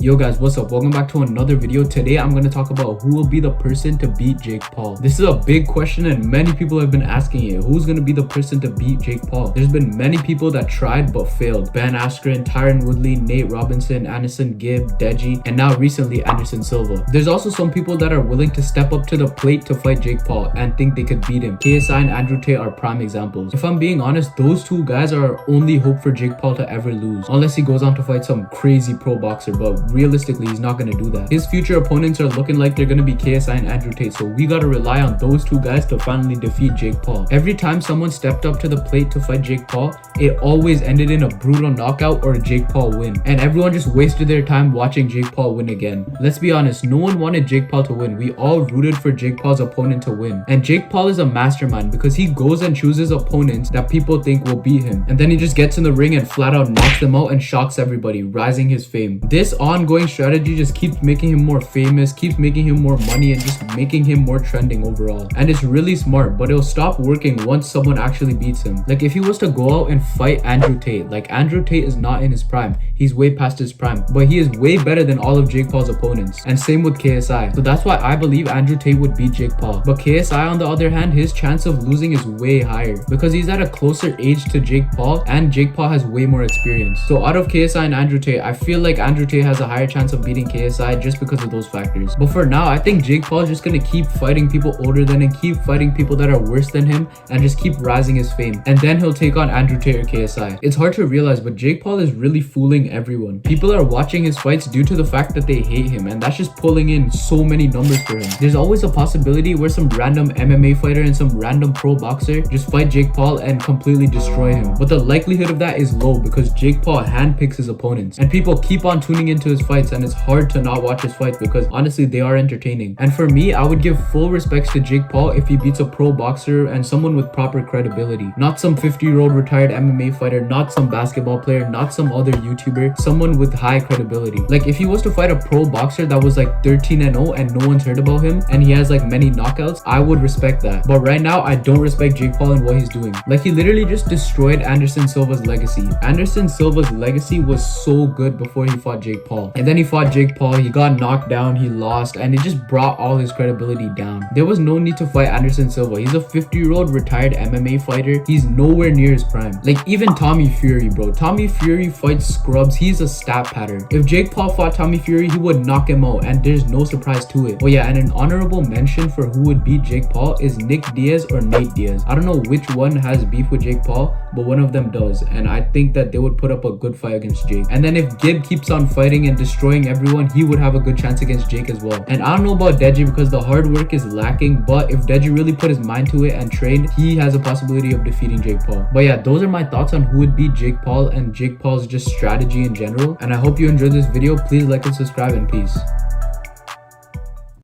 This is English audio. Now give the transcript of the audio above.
Yo guys, what's up? Welcome back to another video. Today I'm going to talk about who will be the person to beat Jake Paul. This is a big question and many people have been asking it. Who's going to be the person to beat Jake Paul? There's been many people that tried but failed. Ben Askren, Tyron Woodley, Nate Robinson, Anderson Gibb, Deji, and now recently Anderson Silva. There's also some people that are willing to step up to the plate to fight Jake Paul and think they could beat him. KSI and Andrew Tate are prime examples. If I'm being honest, those two guys are our only hope for Jake Paul to ever lose. Unless he goes on to fight some crazy pro boxer, but realistically he's not going to do that. His future opponents are looking like they're going to be KSI and Andrew Tate, so we got to rely on those two guys to finally defeat Jake Paul. Every time someone stepped up to the plate to fight Jake Paul, it always ended in a brutal knockout or a Jake Paul win, and everyone just wasted their time watching Jake Paul win again. Let's be honest, no one wanted Jake Paul to win. We all rooted for Jake Paul's opponent to win, and Jake Paul is a mastermind because he goes and chooses opponents that people think will beat him, and then he just gets in the ring and flat out knocks them out and shocks everybody, rising his fame. This ongoing strategy just keeps making him more famous, keeps making him more money, and just making him more trending overall. And it's really smart, but it'll stop working once someone actually beats him. Like if he was to go out and fight Andrew Tate, like Andrew Tate is not in his prime, he's way past his prime, but he is way better than all of Jake Paul's opponents, and same with KSI. So that's why I believe Andrew Tate would beat Jake Paul. But KSI on the other hand, his chance of losing is way higher because he's at a closer age to Jake Paul, and Jake Paul has way more experience. So out of KSI and Andrew Tate, I feel like Andrew Tate has a higher chance of beating KSI just because of those factors. But for now, I think Jake Paul is just gonna keep fighting people older than him, keep fighting people that are worse than him, and just keep rising his fame. And then he'll take on Andrew Tate or KSI. It's hard to realize, but Jake Paul is really fooling everyone. People are watching his fights due to the fact that they hate him, and that's just pulling in so many numbers for him. There's always a possibility where some random MMA fighter and some random pro boxer just fight Jake Paul and completely destroy him. But the likelihood of that is low because Jake Paul handpicks his opponents, and people keep on tuning into his fights, and it's hard to not watch his fights because honestly they are entertaining. And for me, I would give full respects to Jake Paul if he beats a pro boxer and someone with proper credibility, not some 50-year-old retired MMA fighter, not some basketball player, not some other YouTuber, someone with high credibility. Like if he was to fight a pro boxer that was like 13-0 and no one's heard about him and he has like many knockouts, I would respect that. But right now I don't respect Jake Paul and what he's doing. Like he literally just destroyed Anderson Silva's legacy. Anderson Silva's legacy was so good before he fought Jake Paul, and then he fought Jake Paul, he got knocked down, he lost, and it just brought all his credibility down. There was no need to fight Anderson Silva. He's a 50-year-old retired MMA fighter. He's nowhere near his prime. Like even Tommy Fury, bro. Tommy Fury fights scrubs. He's a stat patter. If Jake Paul fought Tommy Fury, he would knock him out, and there's no surprise to it. Oh yeah, and an honorable mention for who would beat Jake Paul is Nick Diaz or Nate Diaz. I don't know which one has beef with Jake Paul, but one of them does, and I think that they would put up a good fight against Jake. And then if Gibb keeps on fighting and destroying everyone, he would have a good chance against Jake as well. And I don't know about Deji because the hard work is lacking, but if Deji really put his mind to it and trained, he has a possibility of defeating Jake Paul. But yeah, those are my thoughts on who would beat Jake Paul and Jake Paul's just strategy in general, and I hope you enjoyed this video. Please like and subscribe, and peace.